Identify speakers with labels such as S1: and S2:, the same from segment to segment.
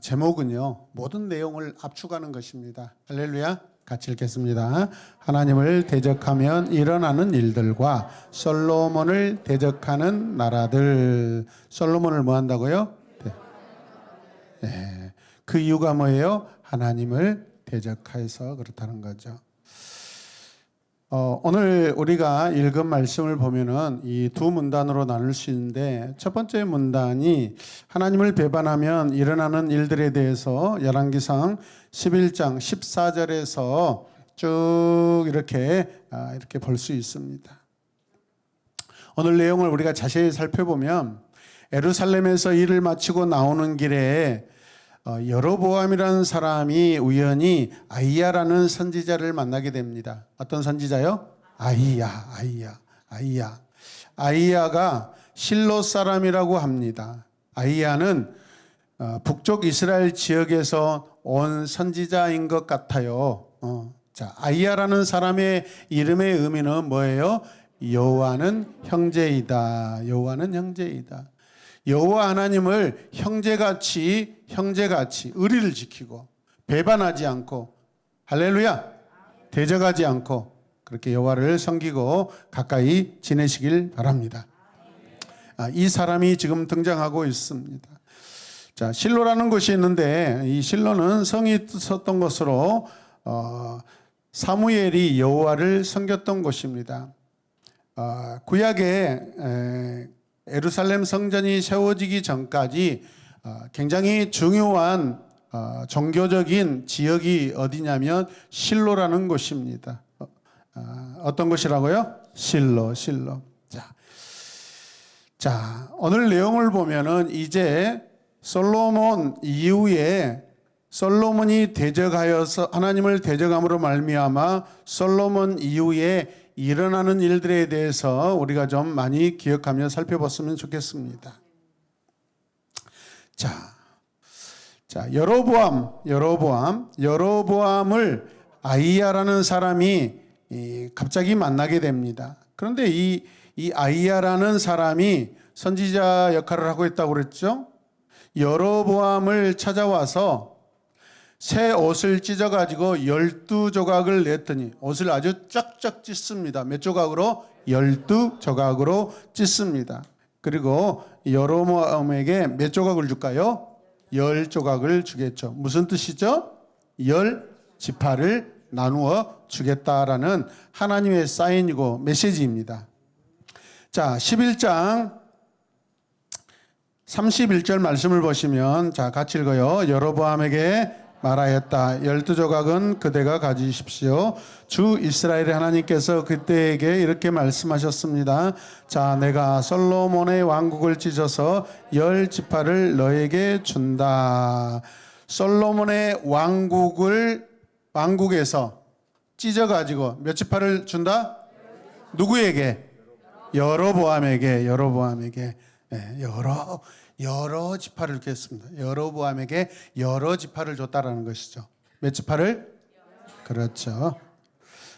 S1: 제목은요, 모든 내용을 압축하는 것입니다. 할렐루야. 같이 읽겠습니다. 하나님을 대적하면 일어나는 일들과 솔로몬을 대적하는 나라들. 솔로몬을 뭐 한다고요? 네. 그 이유가 뭐예요? 하나님을 대적해서 그렇다는 거죠. 오늘 우리가 읽은 말씀을 보면은 이 두 문단으로 나눌 수 있는데, 첫 번째 문단이 하나님을 배반하면 일어나는 일들에 대해서 열왕기상 11장 14절에서 쭉 이렇게 볼 수 있습니다. 오늘 내용을 우리가 자세히 살펴보면 예루살렘에서 일을 마치고 나오는 길에 여로보암이라는 사람이 우연히 아이야라는 선지자를 만나게 됩니다. 어떤 선지자요? 아이야가 실로 사람이라고 합니다. 아이야는 북쪽 이스라엘 지역에서 온 선지자인 것 같아요. 아이야라는 사람의 이름의 의미는 뭐예요? 여호와는 형제이다. 여호와 하나님을 형제같이 의리를 지키고 배반하지 않고, 할렐루야, 대적하지 않고 그렇게 여호와를 섬기고 가까이 지내시길 바랍니다. 이 사람이 지금 등장하고 있습니다. 자, 실로라는 곳이 있는데, 이 실로는 성이 있었던 것으로 사무엘이 여호와를 섬겼던 곳입니다. 구약에 예루살렘 성전이 세워지기 전까지 굉장히 중요한 종교적인 지역이 어디냐면 실로라는 곳입니다. 어떤 곳이라고요? 실로. 자, 오늘 내용을 보면은 이제 솔로몬 이후에 솔로몬이 대적하여서 하나님을 대적함으로 말미암아 솔로몬 이후에 일어나는 일들에 대해서 우리가 좀 많이 기억하며 살펴봤으면 좋겠습니다. 자, 여로보암을 아이야라는 사람이 갑자기 만나게 됩니다. 그런데 이 아이야라는 사람이 선지자 역할을 하고 있다고 그랬죠. 여로보암을 찾아와서 새 옷을 찢어가지고 12조각을 냈더니, 옷을 아주 쫙쫙 찢습니다. 몇 조각으로? 12조각으로 찢습니다. 그리고 여로보암에게 몇 조각을 줄까요? 10조각을 주겠죠. 무슨 뜻이죠? 10지파를 나누어 주겠다라는 하나님의 사인이고 메시지입니다. 자, 11장 31절 말씀을 보시면, 자, 같이 읽어요. 여로보암에게 말하였다. 12조각은 그대가 가지십시오. 주 이스라엘의 하나님께서 그때에게 이렇게 말씀하셨습니다. 자, 내가 솔로몬의 왕국을 찢어서 10지파를 너에게 준다. 솔로몬의 왕국에서 찢어가지고 몇 지파를 준다? 누구에게? 여로보암에게. 여러 지파를 이렇게 했습니다. 여로보암에게 여러 지파를 줬다라는 것이죠. 몇 지파를? 그렇죠.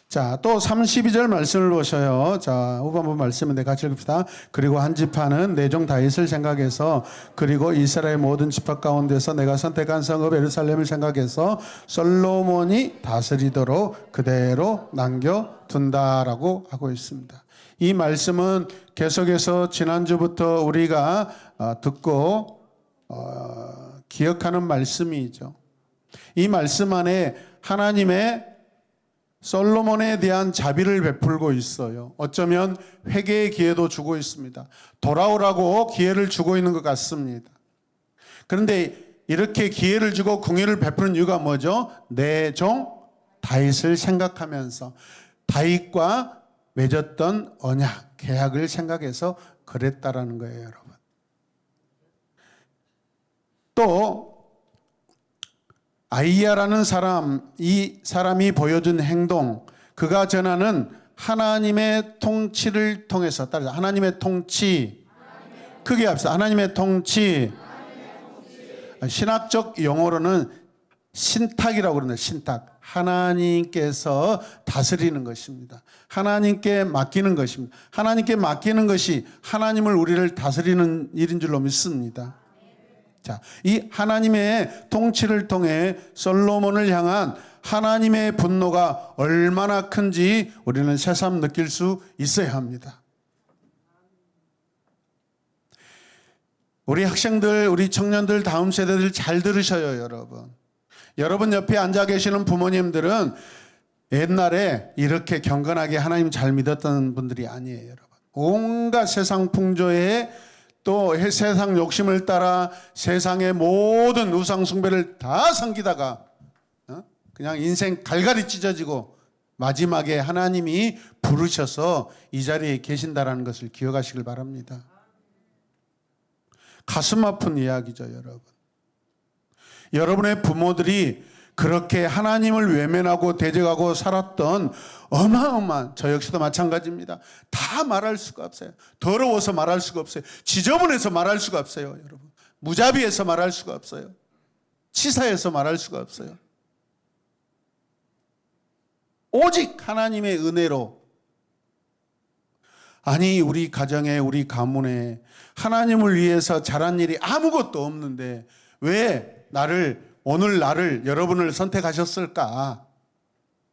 S1: 자, 또 32절 말씀을 보셔요. 자, 후반부 말씀인데 같이 읽읍시다. 그리고 한 지파는 내 종 다윗을 생각해서, 그리고 이스라엘 모든 지파 가운데서 내가 선택한 성읍 예루살렘을 생각해서 솔로몬이 다스리도록 그대로 남겨둔다라고 하고 있습니다. 이 말씀은 계속해서 지난주부터 우리가 듣고 기억하는 말씀이죠. 이 말씀 안에 하나님의 솔로몬에 대한 자비를 베풀고 있어요. 어쩌면 회개의 기회도 주고 있습니다. 돌아오라고 기회를 주고 있는 것 같습니다. 그런데 이렇게 기회를 주고 긍휼을 베푸는 이유가 뭐죠? 내 종 다윗을 생각하면서 다윗과 맺었던 언약, 계약을 생각해서 그랬다라는 거예요, 여러분. 또 아이야라는 사람, 이 사람이 보여준 행동, 그가 전하는 하나님의 통치를 통해서, 따라서 하나님의 통치, 크게 합시다. 하나님의 통치. 신학적 용어로는 신탁이라고 그러는데, 신탁. 하나님께서 다스리는 것입니다. 하나님께 맡기는 것입니다. 하나님께 맡기는 것이 하나님을 우리를 다스리는 일인 줄로 믿습니다. 자, 이 하나님의 통치를 통해 솔로몬을 향한 하나님의 분노가 얼마나 큰지 우리는 새삼 느낄 수 있어야 합니다. 우리 학생들, 우리 청년들, 다음 세대들 잘 들으셔요, 여러분. 여러분 옆에 앉아 계시는 부모님들은 옛날에 이렇게 경건하게 하나님 잘 믿었던 분들이 아니에요, 여러분. 온갖 세상 풍조에 또 세상 욕심을 따라 세상의 모든 우상 숭배를 다 섬기다가 그냥 인생 갈갈이 찢어지고 마지막에 하나님이 부르셔서 이 자리에 계신다라는 것을 기억하시길 바랍니다. 가슴 아픈 이야기죠, 여러분. 여러분의 부모들이 그렇게 하나님을 외면하고 대적하고 살았던 어마어마한, 저 역시도 마찬가지입니다. 다 말할 수가 없어요. 더러워서 말할 수가 없어요. 지저분해서 말할 수가 없어요, 여러분. 무자비해서 말할 수가 없어요. 치사해서 말할 수가 없어요. 오직 하나님의 은혜로, 아니 우리 가정에, 우리 가문에 하나님을 위해서 잘한 일이 아무것도 없는데 왜 오늘 나를, 여러분을 선택하셨을까?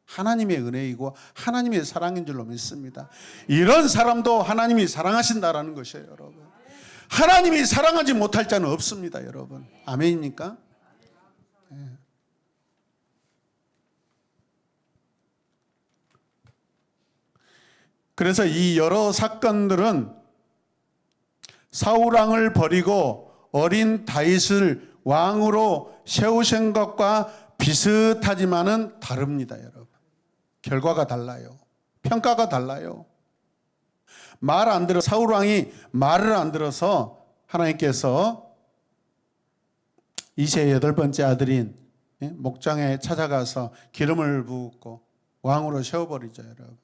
S1: 하나님의 은혜이고 하나님의 사랑인 줄로 믿습니다. 이런 사람도 하나님이 사랑하신다라는 것이에요, 여러분. 하나님이 사랑하지 못할 자는 없습니다, 여러분. 아멘입니까? 네. 그래서 이 여러 사건들은 사울 왕을 버리고 어린 다윗을 왕으로 세우신 것과 비슷하지만은 다릅니다, 여러분. 결과가 달라요. 평가가 달라요. 사울 왕이 말을 안 들어서 하나님께서 이새의 8번째 아들인 목장에 찾아가서 기름을 붓고 왕으로 세워버리죠, 여러분.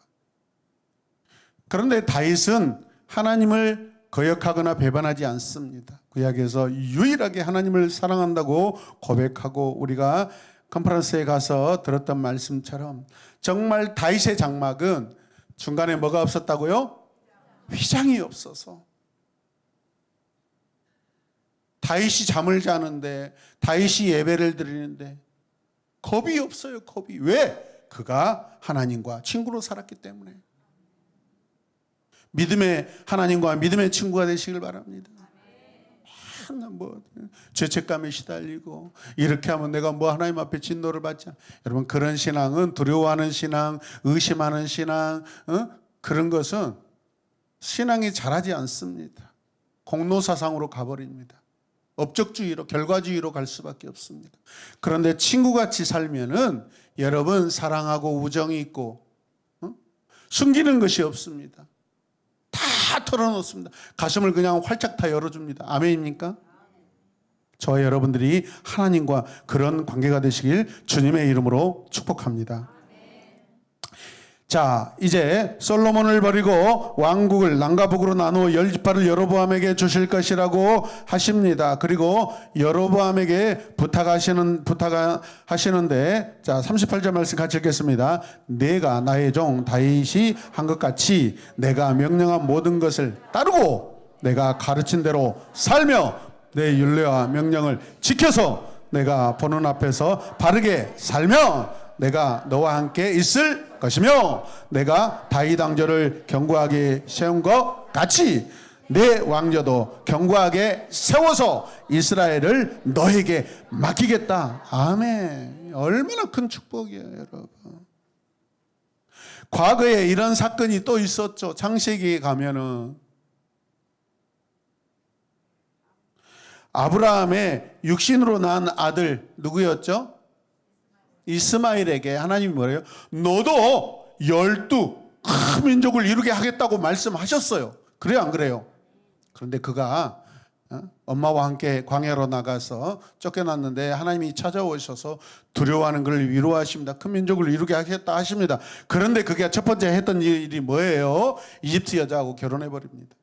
S1: 그런데 다윗은 하나님을 거역하거나 배반하지 않습니다. 구약에서 유일하게 하나님을 사랑한다고 고백하고 우리가 컨퍼런스에 가서 들었던 말씀처럼 정말 다윗의 장막은 중간에 뭐가 없었다고요? 휘장이 없어서. 다윗이 잠을 자는데, 다윗이 예배를 드리는데 겁이 없어요, 겁이. 왜? 그가 하나님과 친구로 살았기 때문에. 믿음의 하나님과 믿음의 친구가 되시길 바랍니다. 맨날 죄책감에 시달리고 이렇게 하면 내가 하나님 앞에 진노를 받지 않아. 여러분, 그런 신앙은, 두려워하는 신앙, 의심하는 신앙, 그런 것은 신앙이 자라지 않습니다. 공로사상으로 가버립니다. 업적주의로, 결과주의로 갈 수밖에 없습니다. 그런데 친구같이 살면은 여러분 사랑하고 우정이 있고 숨기는 것이 없습니다. 다 털어놓습니다. 가슴을 그냥 활짝 다 열어줍니다. 아멘입니까? 저와 여러분들이 하나님과 그런 관계가 되시길 주님의 이름으로 축복합니다. 자, 이제 솔로몬을 버리고 왕국을 남과 북으로 나누어 10지파를 여로보암에게 주실 것이라고 하십니다. 그리고 여로보암에게 부탁하시는데, 자, 38절 말씀 같이 읽겠습니다. 내가 나의 종 다윗이 한 것 같이 내가 명령한 모든 것을 따르고 내가 가르친 대로 살며 내 율례와 명령을 지켜서 내가 보는 앞에서 바르게 살며 내가 너와 함께 있을 것이며 내가 다윗 왕조를 견고하게 세운 것 같이 내 왕조도 견고하게 세워서 이스라엘을 너에게 맡기겠다. 아멘. 얼마나 큰 축복이에요, 여러분. 과거에 이런 사건이 또 있었죠. 창세기에 가면은 아브라함의 육신으로 난 아들 누구였죠? 이스마엘에게 하나님이 뭐래요? 너도 12 큰 민족을 이루게 하겠다고 말씀하셨어요. 그래요, 안 그래요? 그런데 그가 엄마와 함께 광야로 나가서 쫓겨났는데 하나님이 찾아오셔서 두려워하는 그를 위로하십니다. 큰 민족을 이루게 하겠다 하십니다. 그런데 그게 첫 번째 했던 일이 뭐예요? 이집트 여자하고 결혼해버립니다.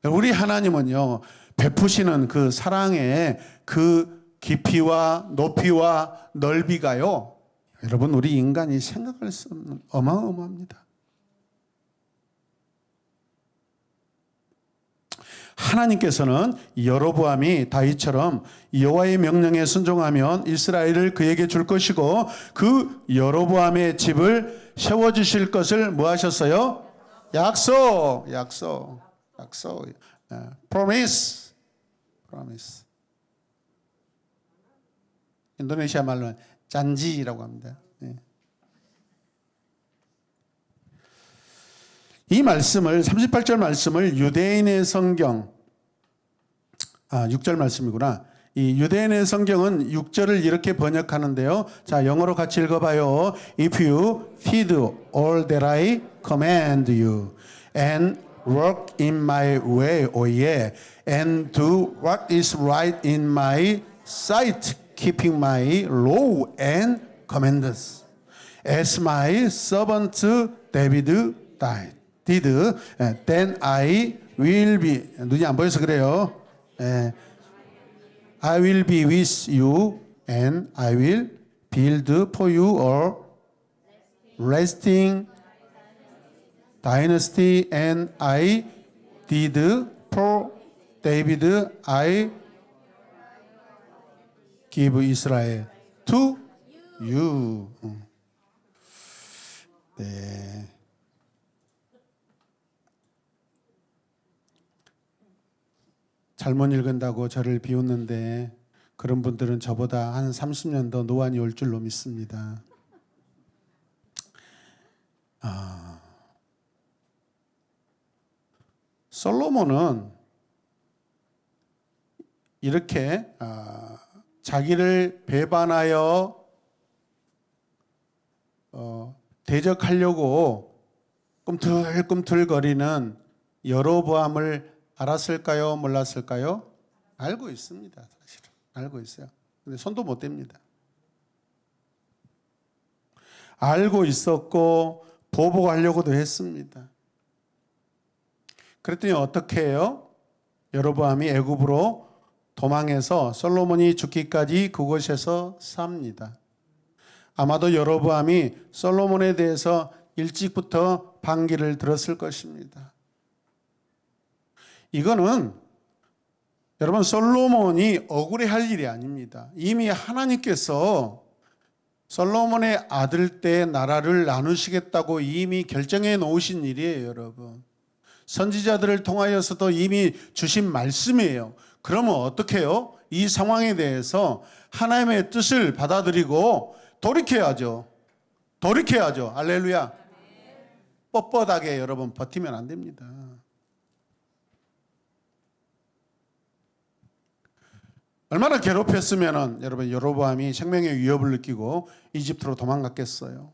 S1: 우리 하나님은요, 베푸시는 그 사랑의 그 깊이와 높이와 넓이가요, 여러분, 우리 인간이 생각할 수 없는 어마어마합니다. 하나님께서는 여로보암이 다윗처럼 여호와의 명령에 순종하면 이스라엘을 그에게 줄 것이고 그 여로보암의 집을 세워주실 것을 뭐 하셨어요? 약속. Promise. 인도네시아 말로는 잔지라고 합니다. 이 말씀을 38절 말씀을 유대인의 성경 6절 말씀이구나. 이 유대인의 성경은 6절을 이렇게 번역하는데요. 자, 영어로 같이 읽어봐요. If you heed all that I command you and work in my way, and do what is right in my sight, keeping my law and commandments, as my servant David did, then I will be, 눈이 안 보여서 그래요. I will be with you and I will build for you a lasting dynasty, and I did for David, I give Israel to you. 네. 잘못 읽은다고 저를 비웃는데 그런 분들은 저보다 한 30년 더 노안이 올 줄로 믿습니다. 솔로몬은 이렇게 자기를 배반하여 대적하려고 꿈틀꿈틀거리는 여로보암을 알았을까요? 몰랐을까요? 알고 있습니다. 사실은 알고 있어요. 근데 손도 못 댑니다. 알고 있었고 보복하려고도 했습니다. 그랬더니 어떻게 해요? 여로보암이 애굽으로 도망해서 솔로몬이 죽기까지 그곳에서 삽니다. 아마도 여로보암이 솔로몬에 대해서 일찍부터 반기를 들었을 것입니다. 이거는 여러분 솔로몬이 억울해할 일이 아닙니다. 이미 하나님께서 솔로몬의 아들 때 나라를 나누시겠다고 이미 결정해 놓으신 일이에요, 여러분. 선지자들을 통하여서도 이미 주신 말씀이에요. 그러면 어떻게 해요? 이 상황에 대해서 하나님의 뜻을 받아들이고 돌이켜야죠. 할렐루야. 뻣뻣하게 여러분 버티면 안 됩니다. 얼마나 괴롭혔으면 여러분 여로보암이 생명의 위협을 느끼고 이집트로 도망갔겠어요.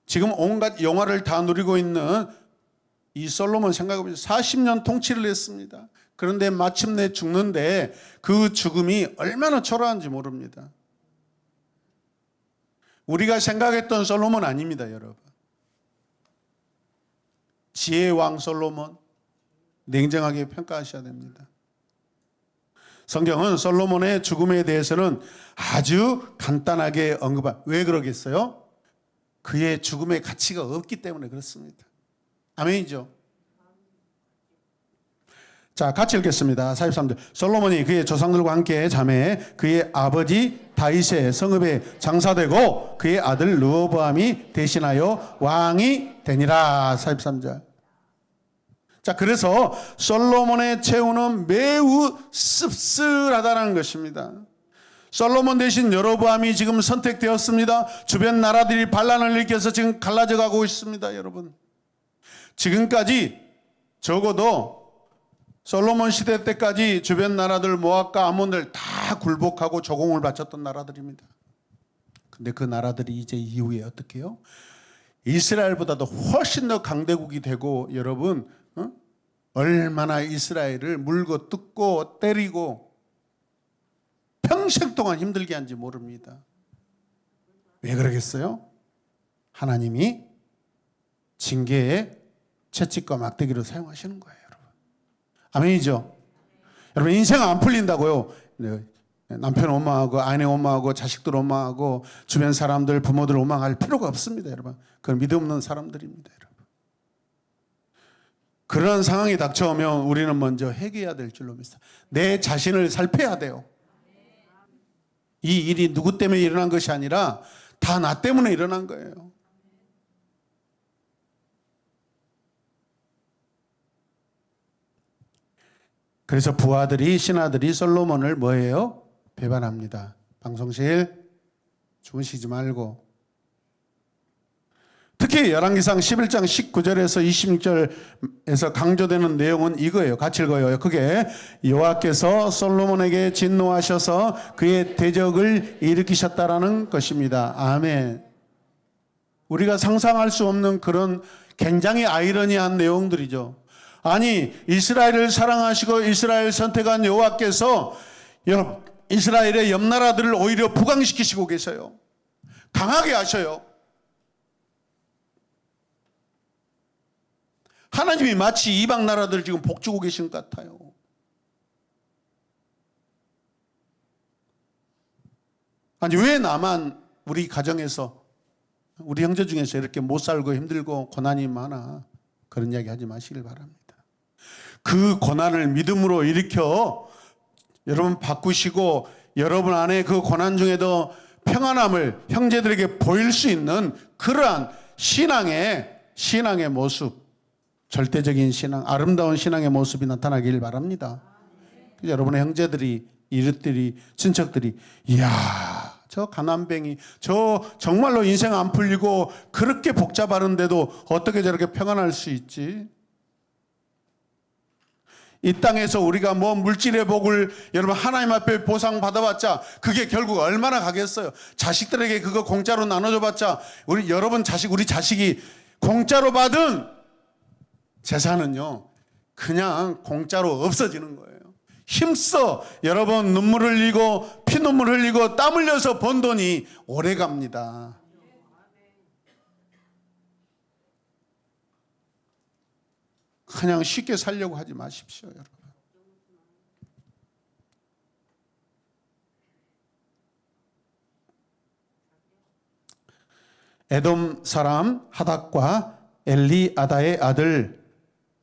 S1: 지금 온갖 영화를 다 누리고 있는 이 솔로몬 생각해보면 40년 통치를 했습니다. 그런데 마침내 죽는데 그 죽음이 얼마나 초라한지 모릅니다. 우리가 생각했던 솔로몬 아닙니다, 여러분. 지혜의 왕 솔로몬, 냉정하게 평가하셔야 됩니다. 성경은 솔로몬의 죽음에 대해서는 아주 간단하게 왜 그러겠어요? 그의 죽음의 가치가 없기 때문에 그렇습니다. 아멘이죠? 자, 같이 읽겠습니다. 43절. 솔로몬이 그의 조상들과 함께 잠에 그의 아버지 다윗의 성읍에 장사되고 그의 아들 르호보암이 대신하여 왕이 되니라. 43절. 자, 그래서 솔로몬의 최후는 매우 씁쓸하다는 것입니다. 솔로몬 대신 여로보암이 지금 선택되었습니다. 주변 나라들이 반란을 일으켜서 지금 갈라져 가고 있습니다, 여러분. 지금까지 적어도 솔로몬 시대 때까지 주변 나라들 모압과 암몬들 다 굴복하고 조공을 바쳤던 나라들입니다. 근데 그 나라들이 이제 이후에 어떻게 해요? 이스라엘보다도 훨씬 더 강대국이 되고 여러분 얼마나 이스라엘을 물고 뜯고 때리고 평생 동안 힘들게 한지 모릅니다. 왜 그러겠어요? 하나님이 징계의 채찍과 막대기로 사용하시는 거예요, 여러분. 아멘이죠? 여러분 인생 안 풀린다고요. 남편 원망하고 아내 원망하고 자식들 원망하고 주변 사람들 부모들 원망할 필요가 없습니다, 여러분. 그건 믿음 없는 사람들입니다, 여러분. 그런 상황이 닥쳐오면 우리는 먼저 회개해야 될 줄로 믿습니다. 내 자신을 살펴야 돼요. 이 일이 누구 때문에 일어난 것이 아니라 다 나 때문에 일어난 거예요. 그래서 부하들이 신하들이 솔로몬을 뭐예요? 배반합니다. 방송실 주무시지 말고. 특히 열왕기상 11장 19절에서 26절에서 강조되는 내용은 이거예요. 같이 읽어요. 그게 여호와께서 솔로몬에게 진노하셔서 그의 대적을 일으키셨다라는 것입니다. 아멘. 우리가 상상할 수 없는 그런 굉장히 아이러니한 내용들이죠. 아니, 이스라엘을 사랑하시고 이스라엘 선택한 여호와께서 이스라엘의 옆 나라들을 오히려 부강시키시고 계세요. 강하게 하셔요. 하나님이 마치 이방 나라들을 지금 복주고 계신 것 같아요. 아니, 왜 나만 우리 가정에서 우리 형제 중에서 이렇게 못 살고 힘들고 고난이 많아? 그런 이야기 하지 마시길 바랍니다. 그 고난을 믿음으로 일으켜 여러분 바꾸시고 여러분 안에 그 고난 중에도 평안함을 형제들에게 보일 수 있는 그러한 신앙의 모습, 절대적인 신앙, 아름다운 신앙의 모습이 나타나길 바랍니다. 여러분의 형제들이, 이웃들이, 친척들이 이야, 저 가난뱅이, 저 정말로 인생 안 풀리고 그렇게 복잡하는데도 어떻게 저렇게 평안할 수 있지? 이 땅에서 우리가 뭐 물질의 복을 여러분 하나님 앞에 보상 받아봤자 그게 결국 얼마나 가겠어요? 자식들에게 그거 공짜로 나눠줘봤자 우리 자식이 공짜로 받은 재산은요 그냥 공짜로 없어지는 거예요. 힘써 여러분 눈물 흘리고 피눈물 흘리고 땀 흘려서 번 돈이 오래 갑니다. 그냥 쉽게 살려고 하지 마십시오, 여러분. 에돔 사람 하닥과 엘리아다의 아들,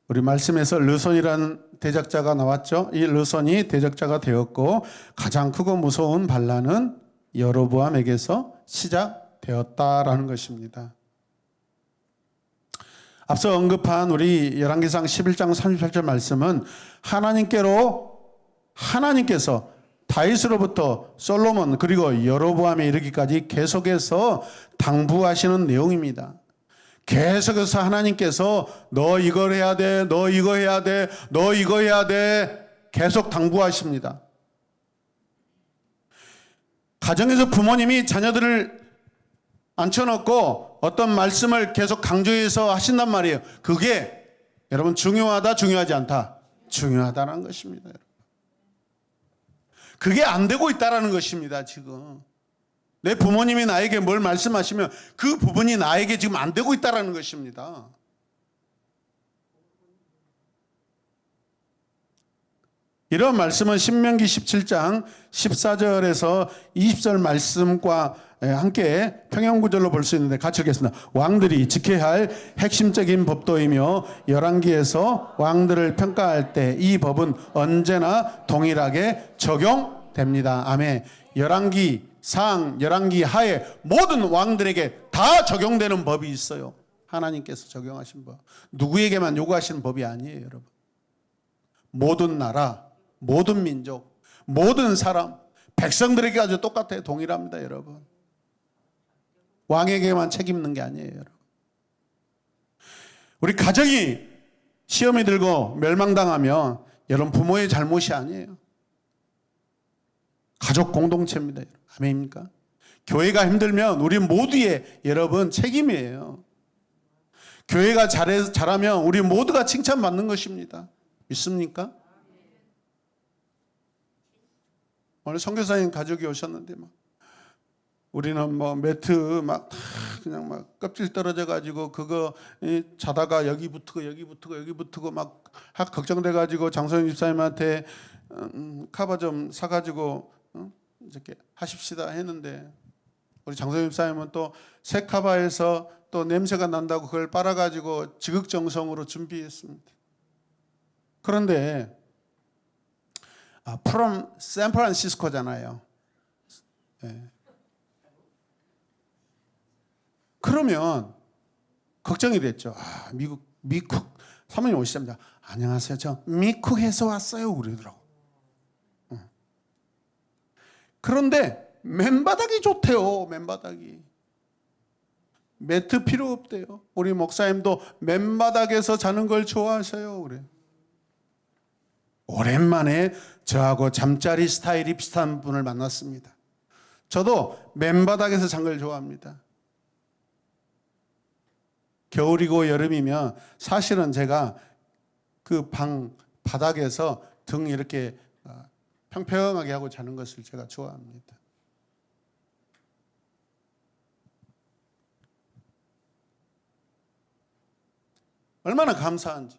S1: 우리 말씀에서 르손이라는 대적자가 나왔죠. 이 르손이 대적자가 되었고 가장 크고 무서운 반란은 여로보암에게서 시작되었다라는 것입니다. 앞서 언급한 우리 열왕기상 11장 38절 말씀은 하나님께서 다윗으로부터 솔로몬 그리고 여로보암에 이르기까지 계속해서 당부하시는 내용입니다. 계속해서 하나님께서 너 이걸 해야 돼, 너 이거 해야 돼, 너 이거 해야 돼 계속 당부하십니다. 가정에서 부모님이 자녀들을 앉혀놓고 어떤 말씀을 계속 강조해서 하신단 말이에요. 그게 여러분 중요하다, 중요하지 않다? 중요하다는 것입니다. 여러분. 그게 안 되고 있다는 것입니다. 지금 내 부모님이 나에게 뭘 말씀하시면 그 부분이 나에게 지금 안 되고 있다는 것입니다. 이런 말씀은 신명기 17장 14절에서 20절 말씀과 함께 평행구절로 볼 수 있는데 같이 읽겠습니다. 왕들이 지켜야 할 핵심적인 법도이며 열왕기에서 왕들을 평가할 때 이 법은 언제나 동일하게 적용됩니다. 아멘. 열왕기 상, 열왕기 하에 모든 왕들에게 다 적용되는 법이 있어요. 하나님께서 적용하신 법. 누구에게만 요구하시는 법이 아니에요, 여러분. 모든 나라, 모든 민족, 모든 사람, 백성들에게까지 똑같아요. 동일합니다, 여러분. 왕에게만 책 있는 게 아니에요, 여러분. 우리 가정이 시험이 들고 멸망당하면 여러분 부모의 잘못이 아니에요. 가족 공동체입니다. 아멘입니까? 교회가 힘들면 우리 모두의 여러분 책임이에요. 교회가 잘하면 우리 모두가 칭찬받는 것입니다. 믿습니까? 오늘 선교사님 가족이 오셨는데 우리는 매트 그냥 껍질 떨어져 가지고 그거 자다가 여기 붙고 막 걱정돼 가지고 장소영 집사님한테 카바 좀 사 가지고 이렇게 하십시다 했는데 우리 장성희 집사님은 또 세카바에서 또 냄새가 난다고 그걸 빨아가지고 지극정성으로 준비했습니다. 그런데 프롬 샌프란시스코잖아요. 네. 그러면 걱정이 됐죠. 미쿡 사모님 오시자마자 안녕하세요. 저 미쿡에서 왔어요. 그러더라고. 그런데 맨바닥이 좋대요. 맨바닥이. 매트 필요 없대요. 우리 목사님도 맨바닥에서 자는 걸 좋아하셔요. 그래. 오랜만에 저하고 잠자리 스타일이 비슷한 분을 만났습니다. 저도 맨바닥에서 잔 걸 좋아합니다. 겨울이고 여름이면 사실은 제가 그 방 바닥에서 등 이렇게 평평하게 하고 자는 것을 제가 좋아합니다. 얼마나 감사한지.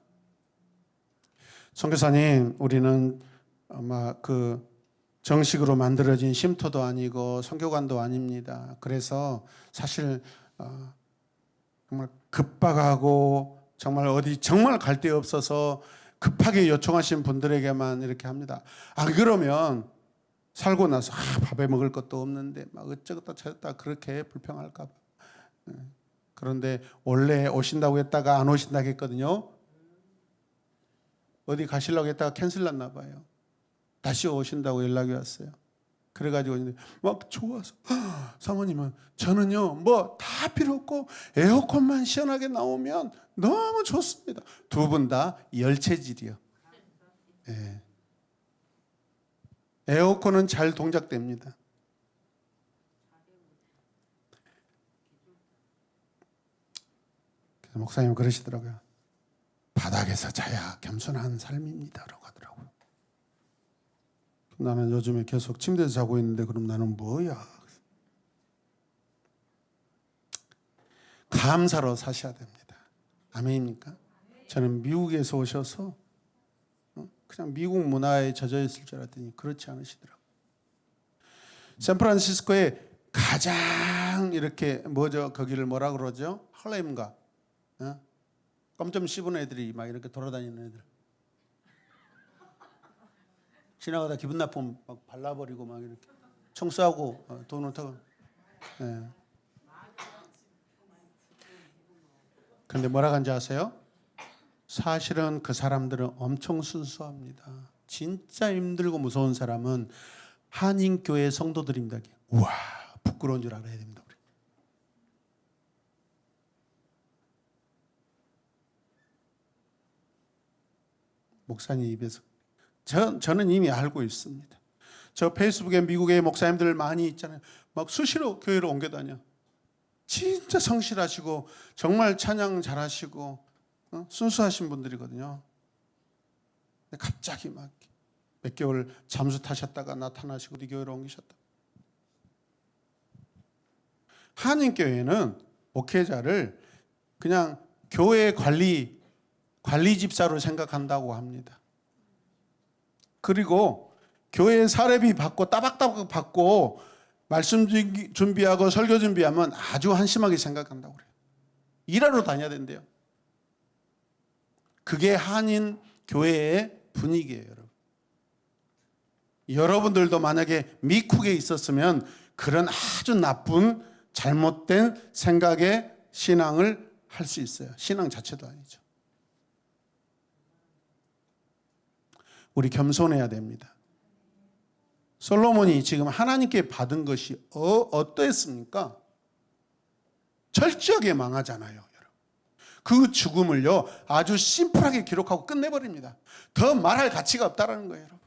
S1: 선교사님, 우리는 아마 그 정식으로 만들어진 쉼터도 아니고 선교관도 아닙니다. 그래서 사실 정말 급박하고 정말 어디 정말 갈 데 없어서 급하게 요청하신 분들에게만 이렇게 합니다. 그러면 살고 나서 밥에 먹을 것도 없는데 막 어쩌다 저쩌다 그렇게 불평할까 봐. 그런데 원래 오신다고 했다가 안 오신다고 했거든요. 어디 가시려고 했다가 캔슬 났나 봐요. 다시 오신다고 연락이 왔어요. 그래가지고 막 좋아서 사모님은 저는요 뭐 다 필요 없고 에어컨만 시원하게 나오면 너무 좋습니다. 두 분 다 열체질이요. 네. 에어컨은 잘 동작됩니다. 그래서 목사님 그러시더라고요. 바닥에서 자야 겸손한 삶입니다 라고 하더라고요. 나는 요즘에 계속 침대에서 자고 있는데 그럼 나는 뭐야? 감사로 사셔야 됩니다. 아멘입니까? 저는 미국에서 오셔서 그냥 미국 문화에 젖어 있을 줄 알았더니 그렇지 않으시더라고요. 샌프란시스코에 가장 이렇게 뭐죠? 거기를 뭐라 그러죠? 할렘가? 껌 좀 씹은 애들이 막 이렇게 돌아다니는 애들. 지나가다 기분 나쁘면 막 발라버리고 막 이렇게 청소하고 돈을 타고. 네. 그런데 뭐라 간지 아세요? 사실은 그 사람들은 엄청 순수합니다. 진짜 힘들고 무서운 사람은 한인교회 성도들입니다. 우와 부끄러운 줄 알아야 됩니다. 우리. 목사님 입에서 저는 이미 알고 있습니다. 저 페이스북에 미국의 목사님들 많이 있잖아요. 막 수시로 교회로 옮겨 다녀. 진짜 성실하시고 정말 찬양 잘하시고 순수하신 분들이거든요. 근데 갑자기 막 몇 개월 잠수 타셨다가 나타나시고 우리 교회로 옮기셨다. 한인교회는 목회자를 그냥 교회 관리 집사로 생각한다고 합니다. 그리고 교회 사례비 받고 따박따박 받고 말씀 준비하고 설교 준비하면 아주 한심하게 생각한다고 그래요. 일하러 다녀야 된대요. 그게 한인 교회의 분위기예요, 여러분. 여러분들도 만약에 미국에 있었으면 그런 아주 나쁜 잘못된 생각의 신앙을 할 수 있어요. 신앙 자체도 아니죠. 우리 겸손해야 됩니다. 솔로몬이 지금 하나님께 받은 것이 어떠했습니까? 철저하게 망하잖아요, 여러분. 그 죽음을요 아주 심플하게 기록하고 끝내버립니다. 더 말할 가치가 없다라는 거예요, 여러분.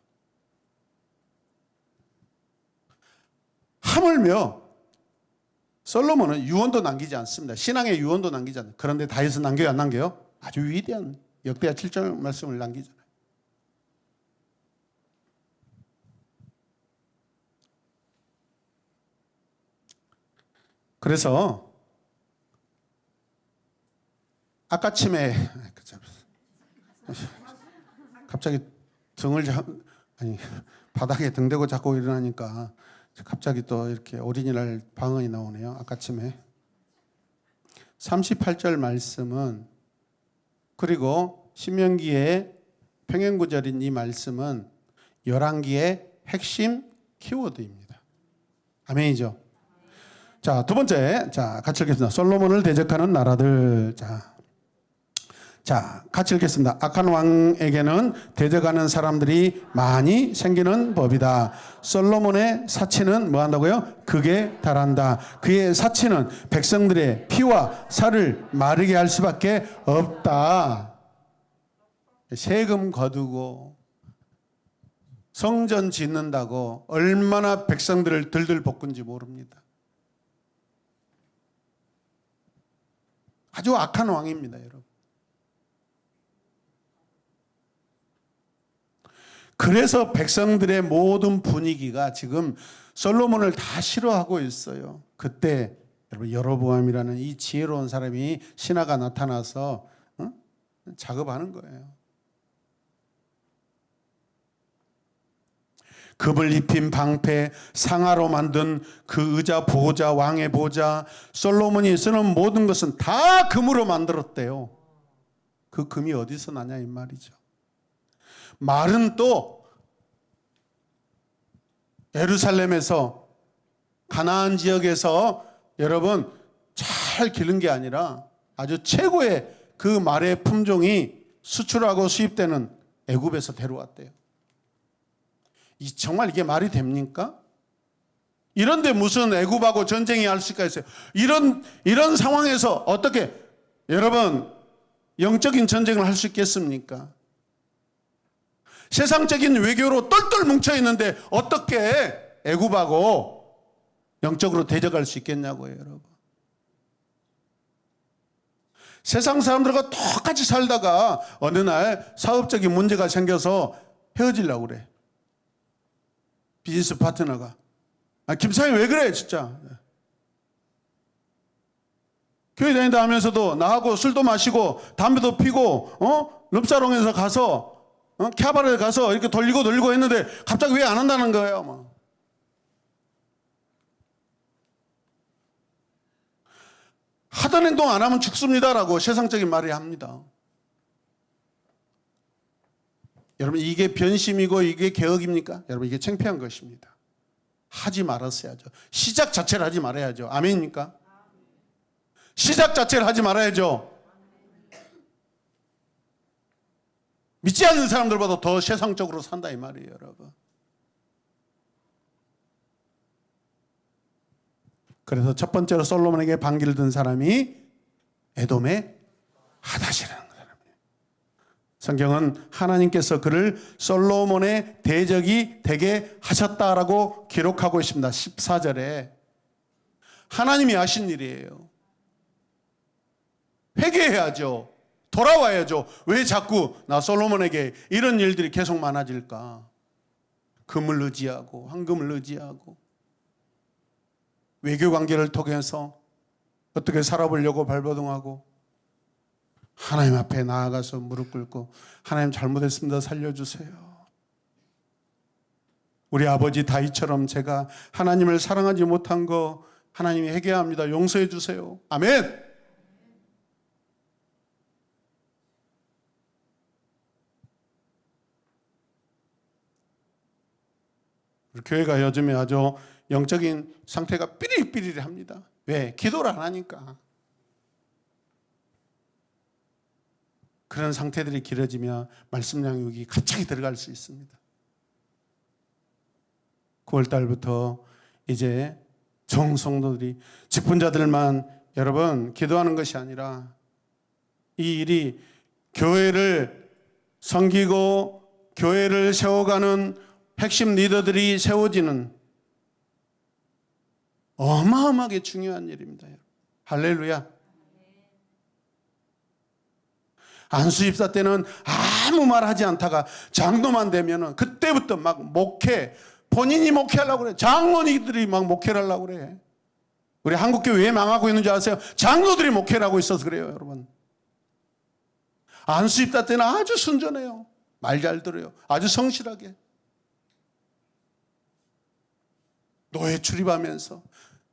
S1: 하물며 솔로몬은 유언도 남기지 않습니다. 신앙의 유언도 남기지 않습니다. 그런데 다윗은 남겨요, 안 남겨요? 아주 위대한 역대하 7장 말씀을 남기잖아요. 그래서 아까침에 갑자기 바닥에 등 대고 자꾸 일어나니까 갑자기 또 이렇게 어린이날 방언이 나오네요. 아까쯤에 38절 말씀은, 그리고 신명기의 평행구절인 이 말씀은 열왕기의 핵심 키워드입니다. 아멘이죠. 자, 두 번째, 자, 같이 읽겠습니다. 솔로몬을 대적하는 나라들. 자, 같이 읽겠습니다. 악한 왕에게는 대적하는 사람들이 많이 생기는 법이다. 솔로몬의 사치는 뭐 한다고요? 극에 달한다. 그의 사치는 백성들의 피와 살을 마르게 할 수밖에 없다. 세금 거두고 성전 짓는다고 얼마나 백성들을 들들 볶은지 모릅니다. 아주 악한 왕입니다, 여러분. 그래서 백성들의 모든 분위기가 지금 솔로몬을 다 싫어하고 있어요. 그때 여러분 여로보암이라는 이 지혜로운 사람이 신하가 나타나서 작업하는 거예요. 금을 입힌 방패, 상아로 만든 그 의자, 보좌, 왕의 보좌, 솔로몬이 쓰는 모든 것은 다 금으로 만들었대요. 그 금이 어디서 나냐 이 말이죠. 말은 또 예루살렘에서, 가나안 지역에서 여러분 잘 기른 게 아니라 아주 최고의 그 말의 품종이 수출하고 수입되는 애굽에서 데려왔대요. 정말 이게 말이 됩니까? 이런데 무슨 애굽하고 전쟁이 할 수가 있어요? 이런 상황에서 어떻게 여러분 영적인 전쟁을 할 수 있겠습니까? 세상적인 외교로 똘똘 뭉쳐 있는데 어떻게 애굽하고 영적으로 대적할 수 있겠냐고요, 여러분. 세상 사람들과 똑같이 살다가 어느 날 사업적인 문제가 생겨서 헤어지려고 그래. 비즈니스 파트너가. 김사님 왜 그래 진짜. 교회 다닌다 하면서도 나하고 술도 마시고 담배도 피고 룸사롱에서 가서 캬바레 가서 이렇게 돌리고 했는데 갑자기 왜 안 한다는 거예요. 막. 하던 행동 안 하면 죽습니다라고 세상적인 말을 합니다. 여러분 이게 변심이고 이게 개혁입니까? 여러분 이게 창피한 것입니다. 하지 말았어야죠. 시작 자체를 하지 말아야죠. 아멘입니까? 시작 자체를 하지 말아야죠. 믿지 않는 사람들보다 더 세상적으로 산다 이 말이에요, 여러분. 그래서 첫 번째로 솔로몬에게 반기를 든 사람이 에돔의 하닷이라는 사람이에요. 성경은 하나님께서 그를 솔로몬의 대적이 되게 하셨다라고 기록하고 있습니다. 14절에 하나님이 하신 일이에요. 회개해야죠. 돌아와야죠. 왜 자꾸 나 솔로몬에게 이런 일들이 계속 많아질까? 금을 의지하고 황금을 의지하고 외교 관계를 통해서 어떻게 살아보려고 발버둥하고 하나님 앞에 나아가서 무릎 꿇고 하나님 잘못했습니다. 살려주세요. 우리 아버지 다윗처럼 제가 하나님을 사랑하지 못한 거 하나님이 회개합니다. 용서해 주세요. 아멘. 우리 교회가 요즘에 아주 영적인 상태가 삐리삐리합니다. 왜? 기도를 안 하니까. 그런 상태들이 길어지면 말씀 양육이 갑자기 들어갈 수 있습니다. 9월 달부터 이제 정성도들이 직분자들만 여러분 기도하는 것이 아니라 이 일이 교회를 섬기고 교회를 세워가는 핵심 리더들이 세워지는 어마어마하게 중요한 일입니다. 할렐루야. 안수입사 때는 아무 말 하지 않다가 장로만 되면은 그때부터 막 목회, 본인이 목회하려고 그래. 장로님들이 막 목회를 하려고 그래. 우리 한국교회 왜 망하고 있는지 아세요? 장로들이 목회를 하고 있어서 그래요, 여러분. 안수입사 때는 아주 순전해요. 말 잘 들어요. 아주 성실하게. 노예 출입하면서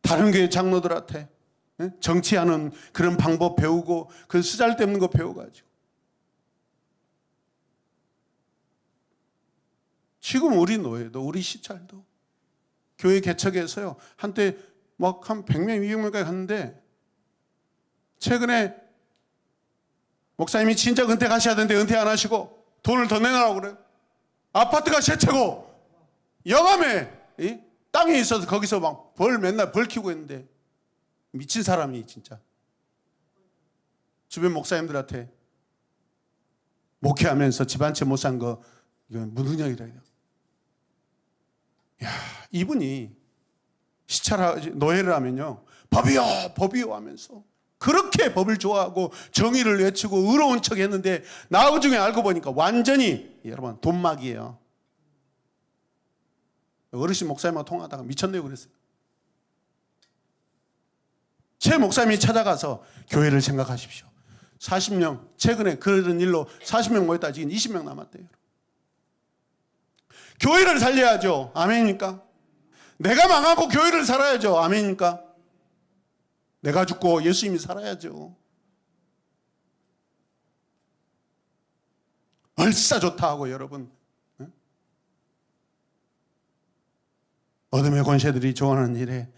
S1: 다른 교회 장로들한테 정치하는 그런 방법 배우고 그 쓰잘데없는 거 배워가지고 지금 우리 노예도 우리 시찰도 교회 개척해서요 한때 막 한 100명 200명까지 갔는데 최근에 목사님이 진짜 은퇴 가셔야 되는데 은퇴 안 하시고 돈을 더 내놔라고 그래요. 아파트가 세 채고 영암에 땅에 있어서 거기서 막 맨날 벌 키우고 있는데 미친 사람이 진짜 주변 목사님들한테 목회하면서 집 한 채 못 산 거 이건 무능력이라 해요. 야, 이분이 노예를 하면요 법이요 법이요 하면서 그렇게 법을 좋아하고 정의를 외치고 의로운 척 했는데 나중에 알고 보니까 완전히 여러분 돈막이에요. 어르신 목사님하고 통화하다가 미쳤네요 그랬어요. 제 목사님이 찾아가서 교회를 생각하십시오. 40명 최근에 그런 일로 40명 모였다 지금 20명 남았대요. 교회를 살려야죠. 아멘입니까? 내가 망하고 교회를 살아야죠. 아멘입니까? 내가 죽고 예수님이 살아야죠. 얼싸 좋다 하고 여러분 어둠의 권세들이 좋아하는 일에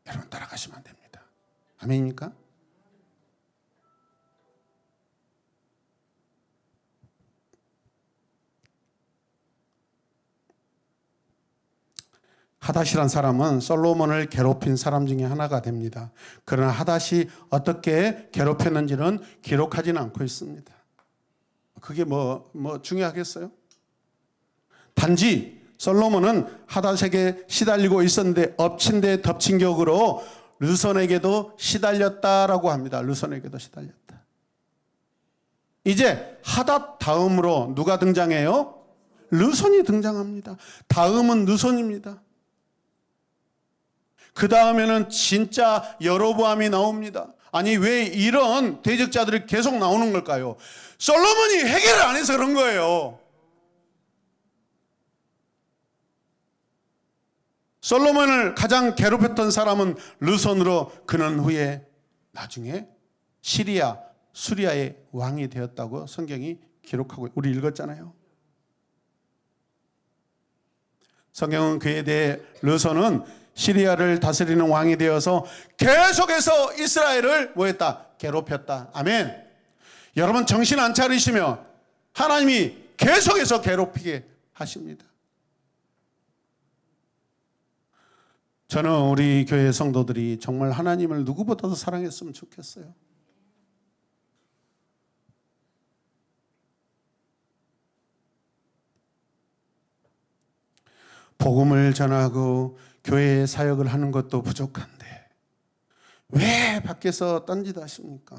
S1: 여러분 따라가시면 안 됩니다. 아멘입니까? 하닷이란 사람은 솔로몬을 괴롭힌 사람 중에 하나가 됩니다. 그러나 하닷이 어떻게 괴롭혔는지는 기록하지는 않고 있습니다. 그게 뭐 중요하겠어요? 단지 솔로몬은 하닷에게 시달리고 있었는데 엎친 데 덮친 격으로 르손에게도 시달렸다라고 합니다. 르손에게도 시달렸다. 이제 하닷 다음으로 누가 등장해요? 르손이 등장합니다. 다음은 르손입니다. 그 다음에는 진짜 여로보암이 나옵니다. 아니 왜 이런 대적자들이 계속 나오는 걸까요? 솔로몬이 해결을 안 해서 그런 거예요. 솔로몬을 가장 괴롭혔던 사람은 르손으로 그는 후에 나중에 시리아, 수리아의 왕이 되었다고 성경이 기록하고 우리 읽었잖아요. 성경은 그에 대해 르손은 시리아를 다스리는 왕이 되어서 계속해서 이스라엘을 뭐했다? 괴롭혔다. 아멘. 여러분 정신 안 차리시면 하나님이 계속해서 괴롭히게 하십니다. 저는 우리 교회 성도들이 정말 하나님을 누구보다도 사랑했으면 좋겠어요. 복음을 전하고 교회에 사역을 하는 것도 부족한데 왜 밖에서 딴짓 하십니까?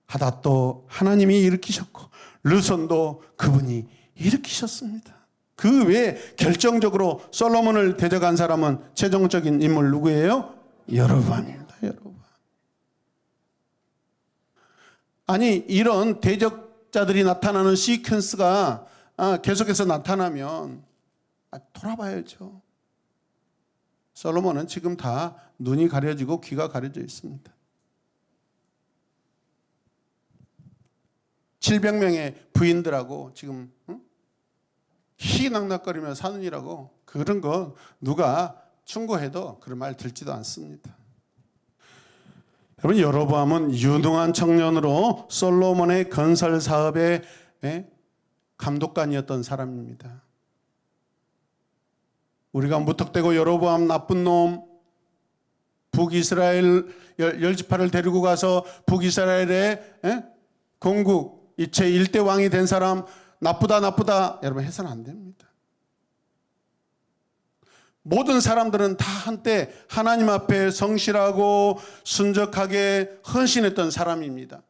S1: 하닷도 하나님이 일으키셨고 르손도 그분이 일으키셨습니다. 그 외에 결정적으로 솔로몬을 대적한 사람은 최종적인 인물 누구예요? 여로보암입니다. 여로보암. 아니 이런 대적자들이 나타나는 시퀀스가 계속해서 나타나면 돌아봐야죠. 솔로몬은 지금 다 눈이 가려지고 귀가 가려져 있습니다. 700명의 부인들하고 지금 희낙낙거리며 사느니라고 그런 거 누가 충고해도 그런 말 듣지도 않습니다. 여러분 여로보암은 유능한 청년으로 솔로몬의 건설 사업의 감독관이었던 사람입니다. 우리가 무턱대고 여로보암 나쁜 놈 북이스라엘 열지파를 데리고 가서 북이스라엘의 건국 이체 일대 왕이 된 사람 나쁘다 여러분 해서는 안 됩니다. 모든 사람들은 다 한때 하나님 앞에 성실하고 순적하게 헌신했던 사람입니다.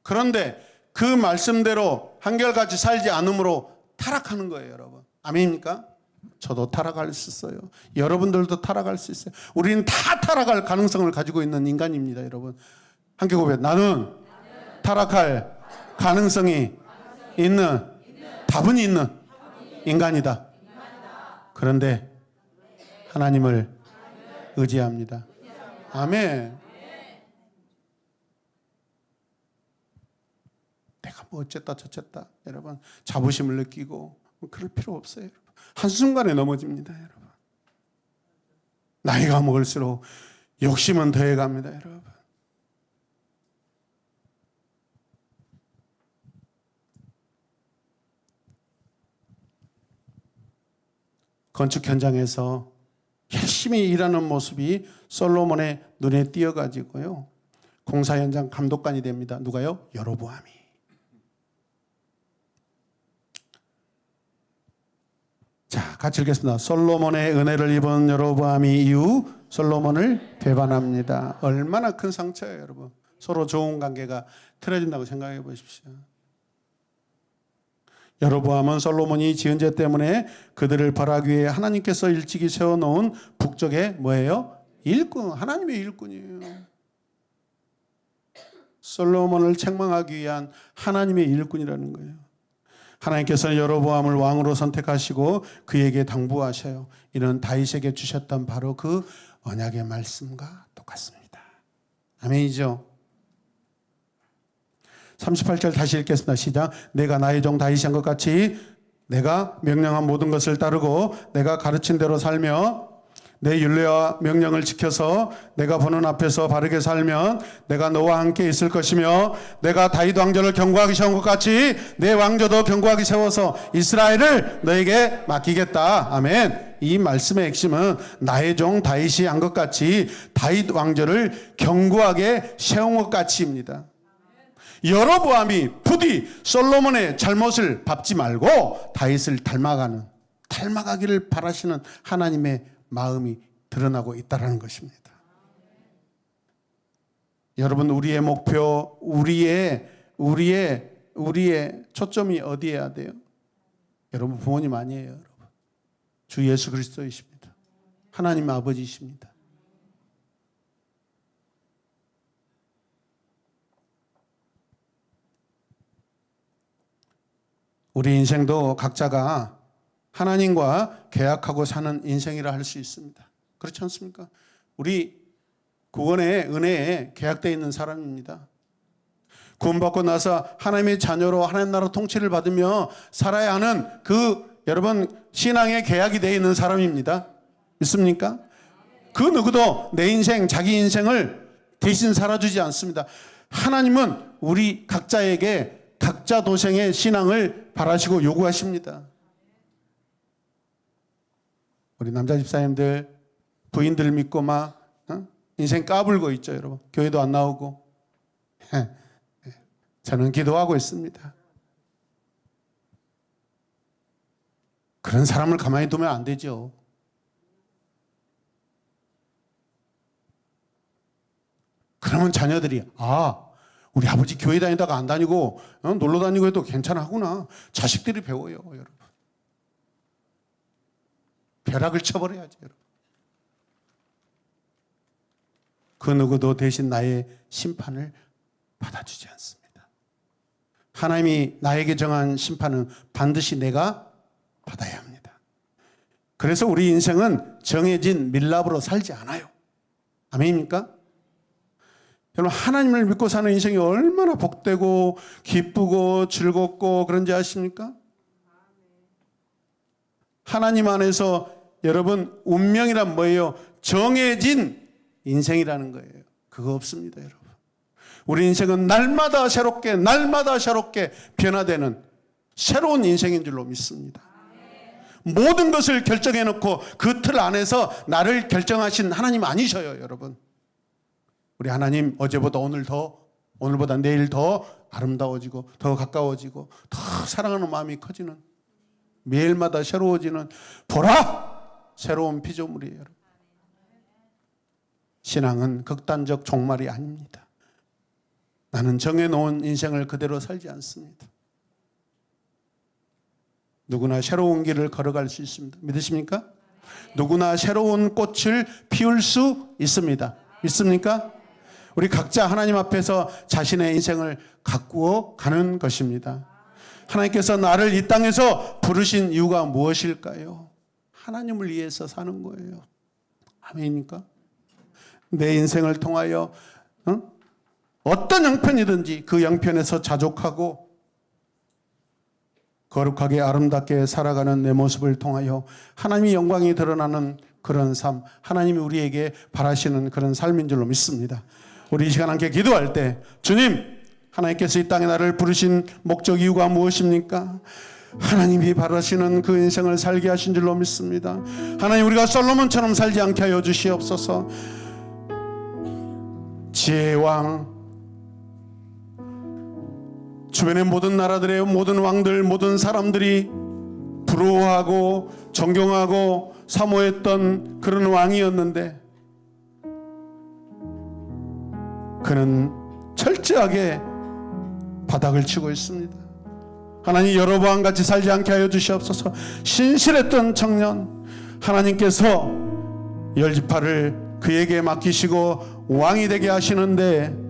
S1: 그런데 그 말씀대로 한결같이 살지 않으므로 타락하는 거예요, 여러분. 아멘입니까? 저도 타락할 수 있어요. 여러분들도 타락할 수 있어요. 우리는 다 타락할 가능성을 가지고 있는 인간입니다, 여러분. 함께 고백. 나는 타락할 가능성이 있는, 답은 있는 인간이다. 그런데 하나님을 의지합니다. 아멘. 내가 뭐 어쨌다 저쨌다 여러분 자부심을 느끼고 그럴 필요 없어요. 여러분. 한순간에 넘어집니다. 여러분. 나이가 먹을수록 욕심은 더해갑니다. 여러분. 건축 현장에서 열심히 일하는 모습이 솔로몬의 눈에 띄어가지고요. 공사 현장 감독관이 됩니다. 누가요? 여로보암이. 자, 같이 읽겠습니다. 솔로몬의 은혜를 입은 여로보암이 이후 솔로몬을 배반합니다. 얼마나 큰 상처예요, 여러분. 서로 좋은 관계가 틀어진다고 생각해 보십시오. 여로보암은 솔로몬이 지은 죄 때문에 그들을 벌하기 위해 하나님께서 일찍이 세워놓은 북쪽의 뭐예요? 일꾼, 하나님의 일꾼이에요. 솔로몬을 책망하기 위한 하나님의 일꾼이라는 거예요. 하나님께서는 여로보암을 왕으로 선택하시고 그에게 당부하셔요. 이는 다윗에게 주셨던 바로 그 언약의 말씀과 똑같습니다. 아멘이죠? 38절 다시 읽겠습니다. 시작. 내가 나의 종 다윗이 한 것 같이 내가 명령한 모든 것을 따르고 내가 가르친 대로 살며 내 율례와 명령을 지켜서 내가 보는 앞에서 바르게 살면 내가 너와 함께 있을 것이며 내가 다윗 왕조를 견고하게 세운 것 같이 내 왕조도 견고하게 세워서 이스라엘을 너에게 맡기겠다. 아멘. 이 말씀의 핵심은 나의 종 다윗이 한 것 같이 다윗 왕조를 견고하게 세운 것 같이입니다. 여로보암이 부디 솔로몬의 잘못을 밟지 말고 다윗을 닮아가기를 바라시는 하나님의 마음이 드러나고 있다는 것입니다. 여러분, 우리의 목표, 우리의 초점이 어디에야 돼요? 여러분, 부모님 아니에요, 여러분. 주 예수 그리스도이십니다. 하나님 아버지이십니다. 우리 인생도 각자가 하나님과 계약하고 사는 인생이라 할 수 있습니다. 그렇지 않습니까? 우리 구원의 은혜에 계약되어 있는 사람입니다. 구원받고 나서 하나님의 자녀로 하나님 나라 통치를 받으며 살아야 하는 여러분 신앙의 계약이 되어 있는 사람입니다. 믿습니까? 그 누구도 내 인생, 자기 인생을 대신 살아주지 않습니다. 하나님은 우리 각자에게 각자 도생의 신앙을 바라시고 요구하십니다. 우리 남자 집사님들, 부인들 믿고 막 인생 까불고 있죠, 여러분. 교회도 안 나오고. 저는 기도하고 있습니다. 그런 사람을 가만히 두면 안 되죠. 그러면 자녀들이 우리 아버지 교회 다니다가 안 다니고 놀러 다니고 해도 괜찮아하구나. 자식들이 배워요, 여러분. 벼락을 쳐버려야죠, 여러분. 그 누구도 대신 나의 심판을 받아주지 않습니다. 하나님이 나에게 정한 심판은 반드시 내가 받아야 합니다. 그래서 우리 인생은 정해진 밀랍으로 살지 않아요. 아멘입니까? 여러분, 하나님을 믿고 사는 인생이 얼마나 복되고 기쁘고 즐겁고 그런지 아십니까? 하나님 안에서 여러분 운명이란 뭐예요? 정해진 인생이라는 거예요. 그거 없습니다, 여러분. 우리 인생은 날마다 새롭게 변화되는 새로운 인생인 줄로 믿습니다. 모든 것을 결정해 놓고 그 틀 안에서 나를 결정하신 하나님 아니셔요, 여러분. 우리 하나님 어제보다 오늘보다 내일 더 아름다워지고 더 가까워지고 더 사랑하는 마음이 커지는 매일마다 새로워지는 보라! 새로운 피조물이에요, 여러분. 신앙은 극단적 종말이 아닙니다. 나는 정해놓은 인생을 그대로 살지 않습니다. 누구나 새로운 길을 걸어갈 수 있습니다. 믿으십니까? 누구나 새로운 꽃을 피울 수 있습니다. 믿습니까? 우리 각자 하나님 앞에서 자신의 인생을 가꾸어 가는 것입니다. 하나님께서 나를 이 땅에서 부르신 이유가 무엇일까요? 하나님을 위해서 사는 거예요. 아멘입니까? 내 인생을 통하여 어떤 형편이든지 그 형편에서 자족하고 거룩하게 아름답게 살아가는 내 모습을 통하여 하나님의 영광이 드러나는 그런 삶, 하나님이 우리에게 바라시는 그런 삶인 줄로 믿습니다. 우리 이 시간 함께 기도할 때 주님, 하나님께서 이 땅에 나를 부르신 목적 이유가 무엇입니까? 하나님이 바라시는 그 인생을 살게 하신 줄로 믿습니다. 하나님, 우리가 솔로몬처럼 살지 않게 하여 주시옵소서. 지혜의 왕, 주변의 모든 나라들의 모든 왕들, 모든 사람들이 부러워하고 존경하고 사모했던 그런 왕이었는데 그는 철저하게 바닥을 치고 있습니다. 하나님, 여로보암같이 살지 않게 하여 주시옵소서. 신실했던 청년, 하나님께서 열지파를 그에게 맡기시고 왕이 되게 하시는데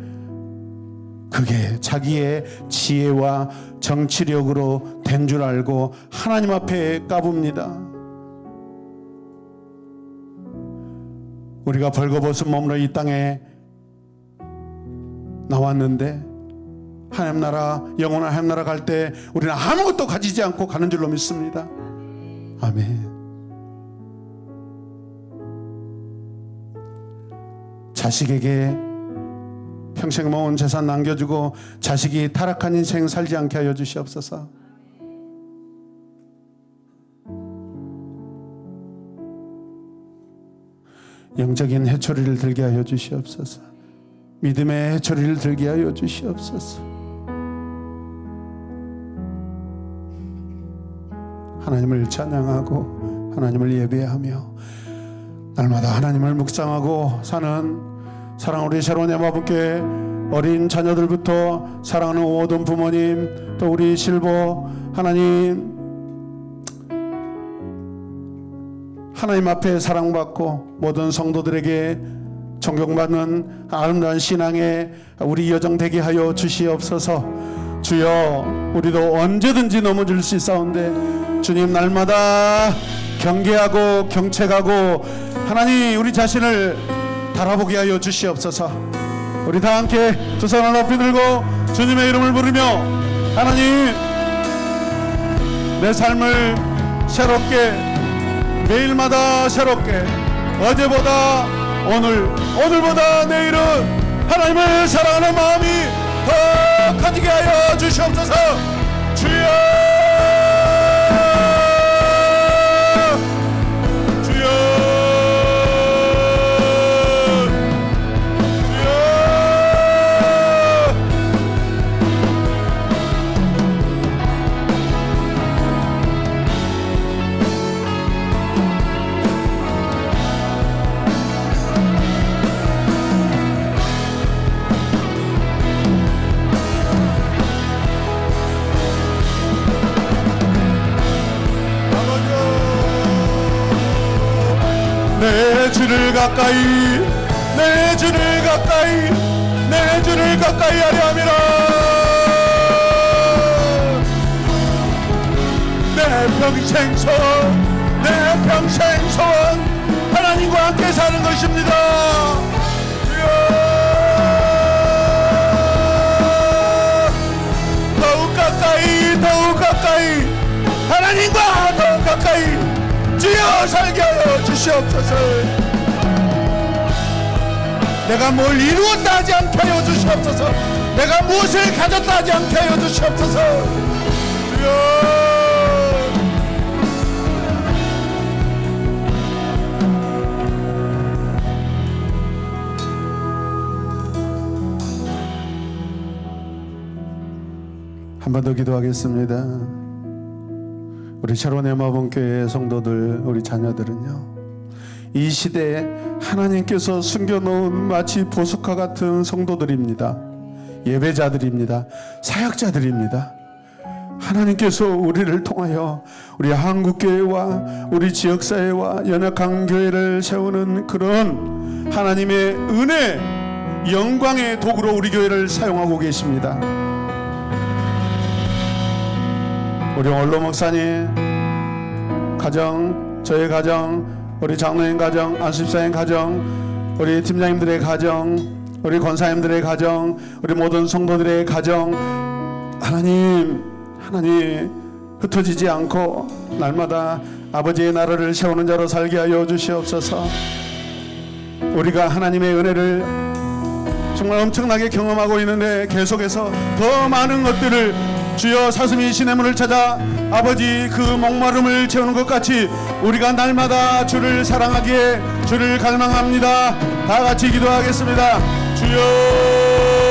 S1: 그게 자기의 지혜와 정치력으로 된 줄 알고 하나님 앞에 까붑니다. 우리가 벌거벗은 몸으로 이 땅에 나왔는데 하나님 나라, 영원한 하나님 나라 갈 때 우리는 아무것도 가지지 않고 가는 줄로 믿습니다. 아멘. 자식에게 평생 모은 재산 남겨주고 자식이 타락한 인생 살지 않게 하여 주시옵소서. 영적인 해초리를 들게 하여 주시옵소서. 믿음의 해초리를 들게 하여 주시옵소서. 하나님을 찬양하고 하나님을 예배하며 날마다 하나님을 묵상하고 사는 사랑하는 우리 새로운 엠마분께 어린 자녀들부터 사랑하는 모든 부모님, 또 우리 실보, 하나님 앞에 사랑받고 모든 성도들에게 존경받는 아름다운 신앙에 우리 여정 되게 하여 주시옵소서. 주여, 우리도 언제든지 넘어질 수 있사온데 주님, 날마다 경계하고 경책하고 하나님 우리 자신을 바라보게 하여 주시옵소서. 우리 다 함께 두 손을 높이 들고 주님의 이름을 부르며 하나님, 내 삶을 새롭게, 매일마다 새롭게, 어제보다 오늘, 오늘보다 내일은 하나님을 사랑하는 마음이 더 커지게 하여 주시옵소서. 주여, 내 주를 가까이, 내 주를 가까이, 내 주를 가까이 하려 함이라. 내 평생 소원, 내 평생 소원 하나님과 함께 사는 것입니다. 더욱 가까이, 더욱 가까이, 하나님과 더욱 가까이 주여 살게 하여 주시옵소서. 내가 뭘 이루었다 하지 않게 하여 주시옵소서. 내가 무엇을 가졌다 하지 않게 하여 주시옵소서. 주여, 한 번 더 기도하겠습니다. 우리 새로운 엠마분교회 성도들, 우리 자녀들은요, 이 시대에 하나님께서 숨겨놓은 마치 보석과 같은 성도들입니다. 예배자들입니다. 사역자들입니다. 하나님께서 우리를 통하여 우리 한국교회와 우리 지역사회와 연약한 교회를 세우는 그런 하나님의 은혜, 영광의 도구로 우리 교회를 사용하고 계십니다. 우리 원로 목사님 가정, 저의 가정, 우리 장로님 가정, 안수집사님 가정, 우리 팀장님들의 가정, 우리 권사님들의 가정, 우리 모든 성도들의 가정, 하나님 흩어지지 않고 날마다 아버지의 나라를 세우는 자로 살게 하여 주시옵소서. 우리가 하나님의 은혜를 정말 엄청나게 경험하고 있는데 계속해서 더 많은 것들을 주여 사슴이 시냇 문을 찾아 아버지 그 목마름을 채우는 것 같이 우리가 날마다 주를 사랑하기에 주를 갈망합니다. 다 같이 기도하겠습니다. 주여